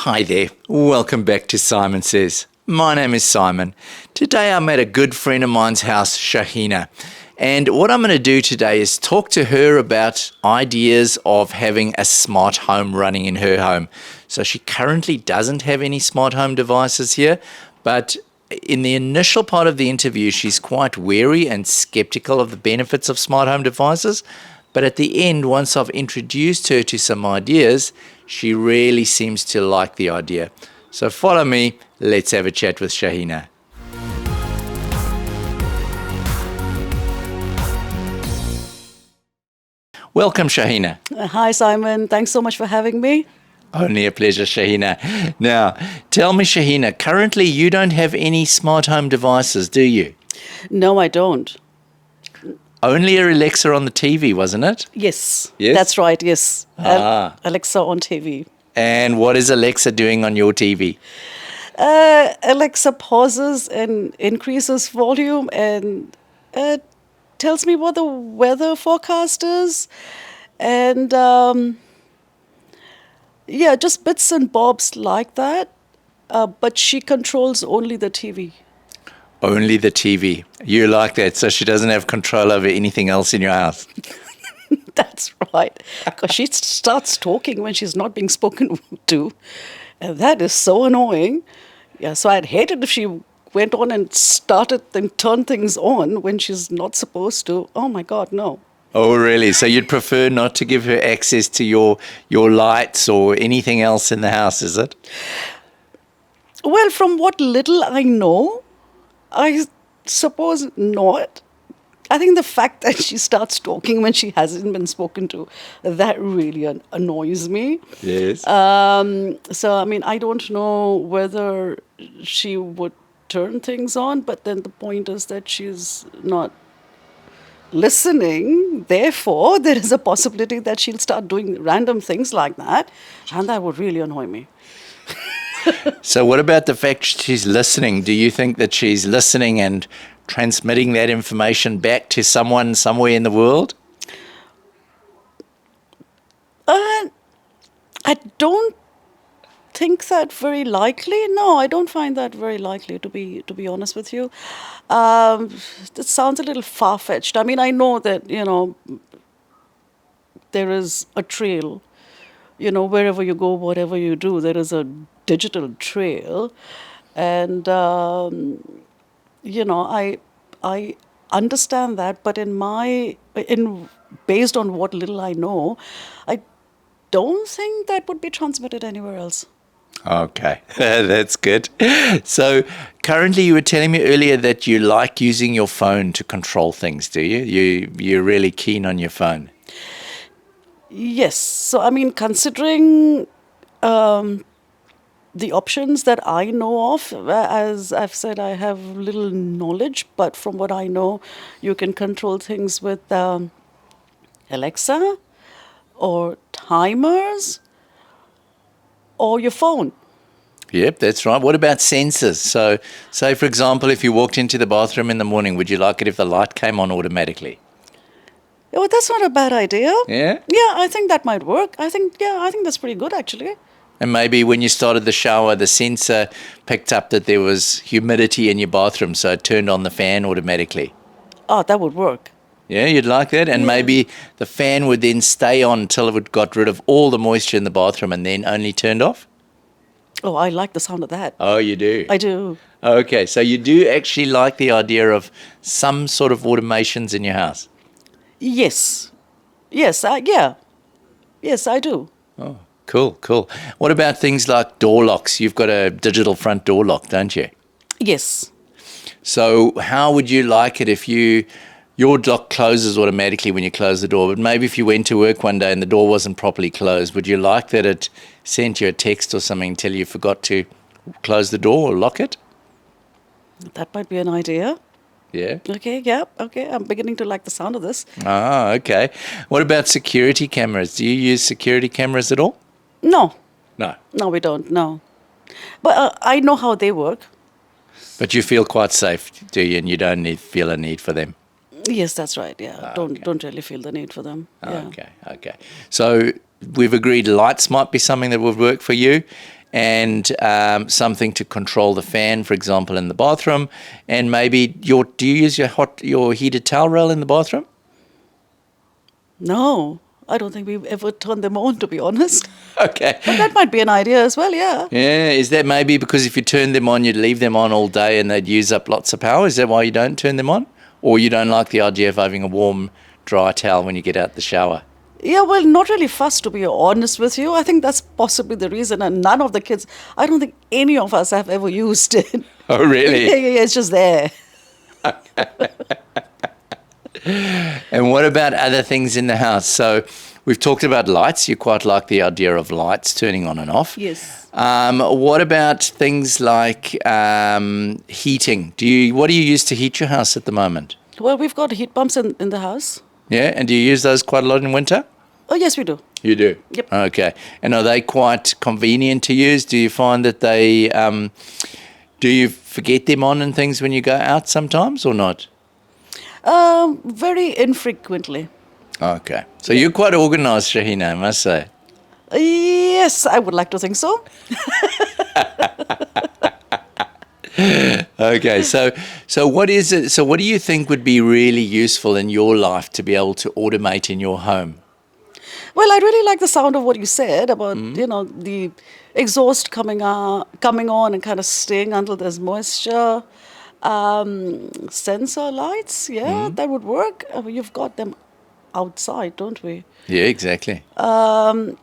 Hi there, welcome back to Simon Says. My name is Simon. Today I'm at a good friend of mine's house, Shahina. And what I'm going to do today is talk to her about ideas of having a smart home running in her home. So she currently doesn't have any smart home devices here, but in the initial part of the interview, she's quite wary and skeptical of the benefits of smart home devices. But at the end, once I've introduced her to some ideas, she really seems to like the idea. So follow me, let's have a chat with Shahina. Welcome, Shahina. Hi, Simon. Thanks so much for having me. Only a pleasure, Shahina. Now, tell me, Shahina, currently you don't have any smart home devices, do you? No, I don't. Only a Alexa on the TV, wasn't it? Yes. Yes? That's right, yes. Ah. Alexa on TV. And what is Alexa doing on your TV? Alexa pauses and increases volume and tells me what the weather forecast is. And just bits and bobs like that. But she controls only the TV. Only the TV. You like that, so she doesn't have control over anything else in your house. That's right. Because she starts talking when she's not being spoken to. And that is so annoying. Yeah, so I'd hate it if she went on and started and turned things on when she's not supposed to. Oh my God, no. Oh, really? So you'd prefer not to give her access to your lights or anything else in the house, is it? Well, from what little I know, I suppose not. I think the fact that she starts talking when she hasn't been spoken to, that really annoys me. Yes. I don't know whether she would turn things on, but then the point is that she's not listening. Therefore, there is a possibility that she'll start doing random things like that, and that would really annoy me. So what about the fact she's listening? Do you think that she's listening and transmitting that information back to someone somewhere in the world? I don't think that very likely. No, I don't find that very likely, to be honest with you. It sounds a little far-fetched. I mean, I know that, there is a trail. Wherever you go, whatever you do, there is a digital trail. And, I understand that, but based on what little I know, I don't think that would be transmitted anywhere else. Okay, that's good. So currently you were telling me earlier that you like using your phone to control things, do you? You're really keen on your phone. Yes. So, I mean, considering the options that I know of, as I've said, I have little knowledge, but from what I know, you can control things with Alexa or timers or your phone. Yep, that's right. What about sensors? So, say, for example, if you walked into the bathroom in the morning, would you like it if the light came on automatically? Oh, that's not a bad idea. Yeah? Yeah, I think that might work. I think that's pretty good, actually. And maybe when you started the shower, the sensor picked up that there was humidity in your bathroom, so it turned on the fan automatically. Oh, that would work. Yeah, you'd like that? And maybe the fan would then stay on until it got rid of all the moisture in the bathroom and then only turned off? Oh, I like the sound of that. Oh, you do? I do. Okay, so you do actually like the idea of some sort of automations in your house? Yes. Yes, Yes, I do. Oh, cool. What about things like door locks? You've got a digital front door lock, don't you? Yes. So how would you like it if your lock closes automatically when you close the door, but maybe if you went to work one day and the door wasn't properly closed, would you like that it sent you a text or something till you forgot to close the door or lock it? That might be an idea. Yeah. Okay, yeah, okay. I'm beginning to like the sound of this. Ah, okay. What about security cameras? Do you use security cameras at all? No. No. No, we don't, no. But I know how they work. But you feel quite safe, do you? And you don't feel a need for them? Yes, that's right. Yeah, Okay. don't really feel the need for them. Yeah. Okay. So we've agreed lights might be something that would work for you. and something to control the fan, for example, in the bathroom, and maybe do you use your heated towel rail in the bathroom? No, I don't think we've ever turned them on, to be honest. Okay. But that might be an idea as well, yeah. Yeah, is that maybe because if you turn them on, you'd leave them on all day and they'd use up lots of power? Is that why you don't turn them on? Or you don't like the idea of having a warm, dry towel when you get out the shower? Yeah, well, not really fussed, to be honest with you. I think that's possibly the reason. And none of the kids, I don't think any of us have ever used it. Oh, really? Yeah, it's just there. And what about other things in the house? So we've talked about lights. You quite like the idea of lights turning on and off. Yes. What about things like heating? What do you use to heat your house at the moment? Well, we've got heat pumps in the house. Yeah, and do you use those quite a lot in winter? Oh, yes, we do. You do? Yep. Okay. And are they quite convenient to use? Do you find that do you forget them on and things when you go out sometimes or not? Very infrequently. Okay. So you're quite organised, Shahina, I must say. Yes, I would like to think so. Okay, so what is it? So what do you think would be really useful in your life to be able to automate in your home? Well, I really like the sound of what you said about, the exhaust coming on and kind of staying until there's moisture. Sensor lights, yeah, that would work. You've got them outside, don't we? Yeah, exactly. That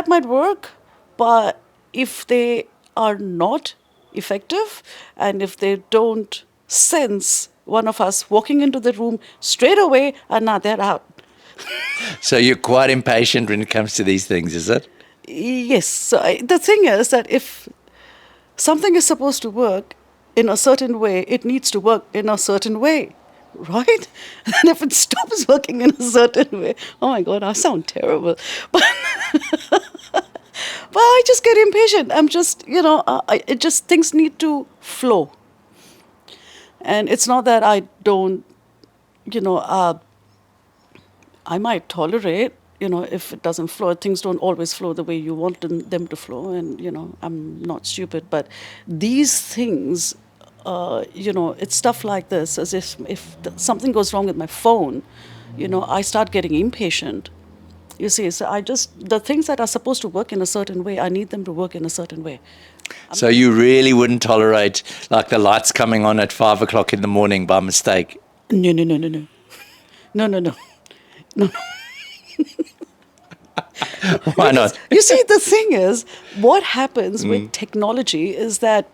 might work, but if they are not effective and if they don't sense one of us walking into the room straight away, and now they're out. So you're quite impatient when it comes to these things, is it? Yes. So the thing is that if something is supposed to work in a certain way, it needs to work in a certain way, right? And if it stops working in a certain way, oh my God, I sound terrible. But but I just get impatient. I'm just, it just things need to flow. And it's not that I don't, I might tolerate, if it doesn't flow. Things don't always flow the way you want them to flow. And, I'm not stupid. But these things, it's stuff like this. As if something goes wrong with my phone, I start getting impatient. You see, so the things that are supposed to work in a certain way, I need them to work in a certain way. So you really wouldn't tolerate like the lights coming on at 5 o'clock in the morning by mistake? No. Why not? You see, the thing is, what happens with technology is that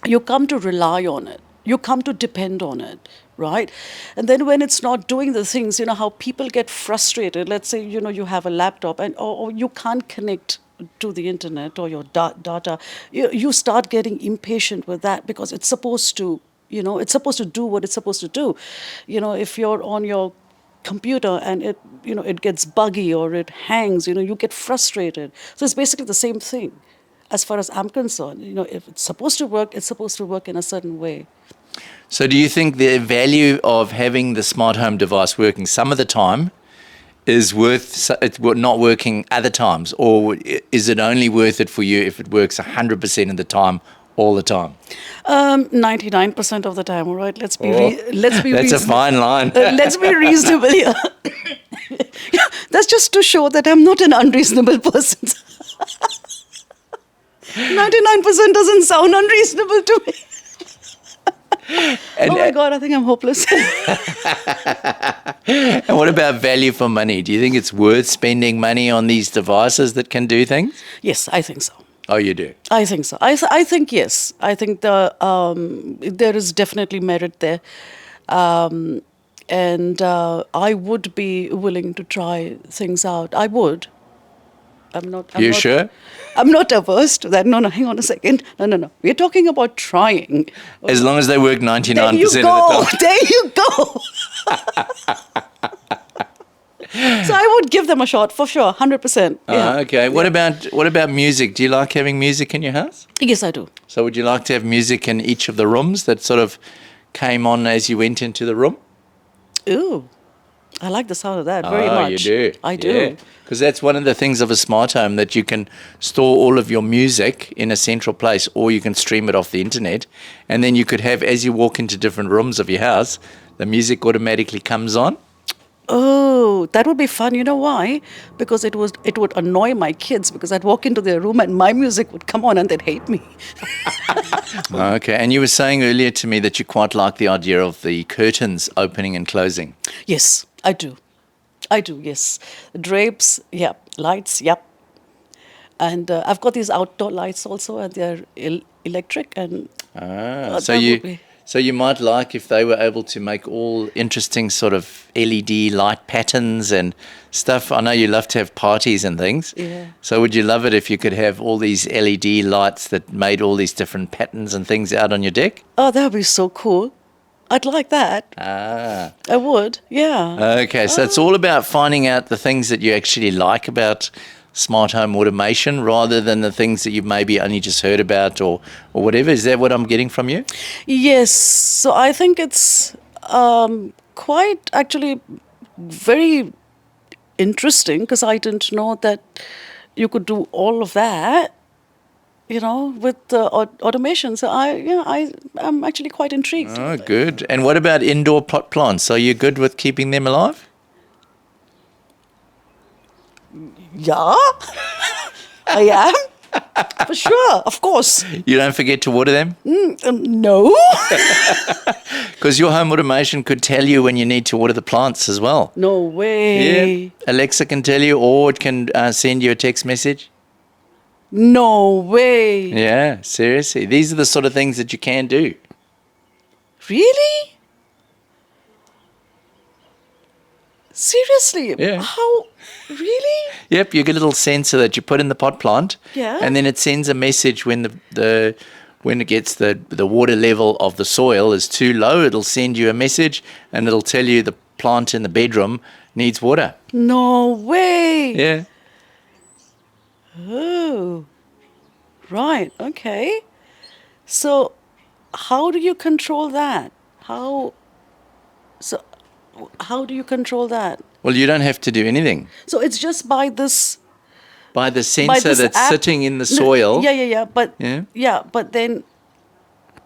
you come to rely on it. You come to depend on it, right? And then when it's not doing the things, how people get frustrated. Let's say, you have a laptop or you can't connect to the internet or your data. You start getting impatient with that because it's supposed to, it's supposed to do what it's supposed to do. If you're on your computer and it gets buggy or it hangs, you get frustrated. So it's basically the same thing. As far as I'm concerned, if it's supposed to work, it's supposed to work in a certain way. So do you think the value of having the smart home device working some of the time is worth it's not working other times? Or is it only worth it for you if it works 100% of the time, all the time? 99% of the time, all right? Let's be That's a fine line. Let's be reasonable here. That's just to show that I'm not an unreasonable person. 99% doesn't sound unreasonable to me. Oh my God, I think I'm hopeless. And what about value for money? Do you think it's worth spending money on these devices that can do things? Yes, I think so. Oh, you do? I think so. I think yes. I think there is definitely merit there. And I would be willing to try things out. I would. I'm sure? I'm not averse to that. No, hang on a second. No. We're talking about trying. As long as they work 99% There you of the go. time. There you go. So I would give them a shot for sure, 100%. Yeah. Okay. What about music? Do you like having music in your house? Yes, I do. So would you like to have music in each of the rooms that sort of came on as you went into the room? Ooh. I like the sound of that very Oh, much. you do? I do. Because that's one of the things of a smart home, that you can store all of your music in a central place, or you can stream it off the internet. And then you could have, as you walk into different rooms of your house, the music automatically comes on. Oh, that would be fun. You know why? Because it would annoy my kids because I'd walk into their room and my music would come on and they'd hate me. Okay. And you were saying earlier to me that you quite like the idea of the curtains opening and closing. Yes, I do. I do, yes. Drapes, yep. Lights, yep. And I've got these outdoor lights also, and they're electric. And So that you would be- so you might like if they were able to make all interesting sort of LED light patterns and stuff. I know you love to have parties and things. Yeah. So would you love it if you could have all these LED lights that made all these different patterns and things out on your deck? Oh, that would be so cool. I'd like that. I would, yeah. Okay, so it's all about finding out the things that you actually like about smart home automation rather than the things that you've maybe only just heard about or whatever. Is that what I'm getting from you? Yes, so I think it's quite actually very interesting because I didn't know that you could do all of that, with automation. So I'm actually quite intrigued. Oh, good. And what about indoor pot plants? Are you good with keeping them alive? Yeah, I am. For sure, of course. You don't forget to water them? No. Because your home automation could tell you when you need to water the plants as well. No way. Alexa can tell you, or it can send you a text message. No way. Yeah, seriously. These are the sort of things that you can do. Really? Seriously? Yeah. How? Really? Yep, you get a little sensor that you put in the pot plant. Yeah. And then it sends a message when when it gets the water level of the soil is too low, it'll send you a message and it'll tell you the plant in the bedroom needs water. No way. Yeah. Oh. Right. Okay. So, how do you control that? How do you control that? Well, you don't have to do anything. So it's just by this By the sensor this that's app? sitting in the No, soil. yeah. But Yeah. but then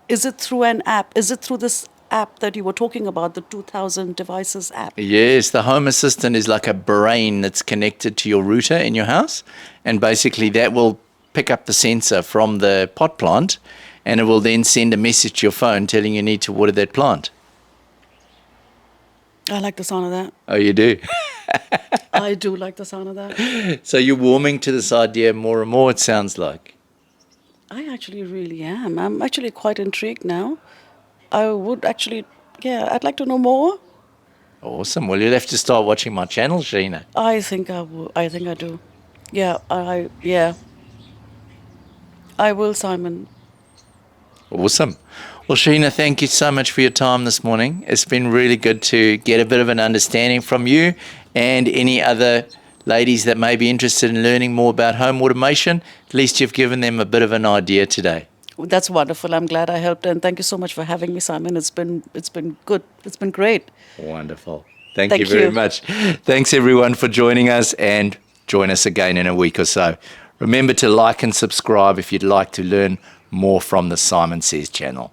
is it through an app? Is it through this app that you were talking about, the 2000 devices app? Yes, the Home Assistant is like a brain that's connected to your router in your house. And basically that will pick up the sensor from the pot plant and it will then send a message to your phone telling you need to water that plant. I like the sound of that. Oh, you do? I do like the sound of that. So you're warming to this idea more and more, it sounds like. I actually really am. I'm actually quite intrigued now. I would actually, I'd like to know more. Awesome. Well, you'll have to start watching my channel, Shahina. I think I will. I think I do. Yeah. I will, Simon. Awesome. Well, Shahina, thank you so much for your time this morning. It's been really good to get a bit of an understanding from you and any other ladies that may be interested in learning more about home automation. At least you've given them a bit of an idea today. That's wonderful. I'm glad I helped, and thank you so much for having me, Simon. It's been good. It's been great. Wonderful. Thank Thank you very you. much. Thanks, everyone, for joining us, and join us again in a week or so. Remember to like and subscribe if you'd like to learn more from the Simon Says channel.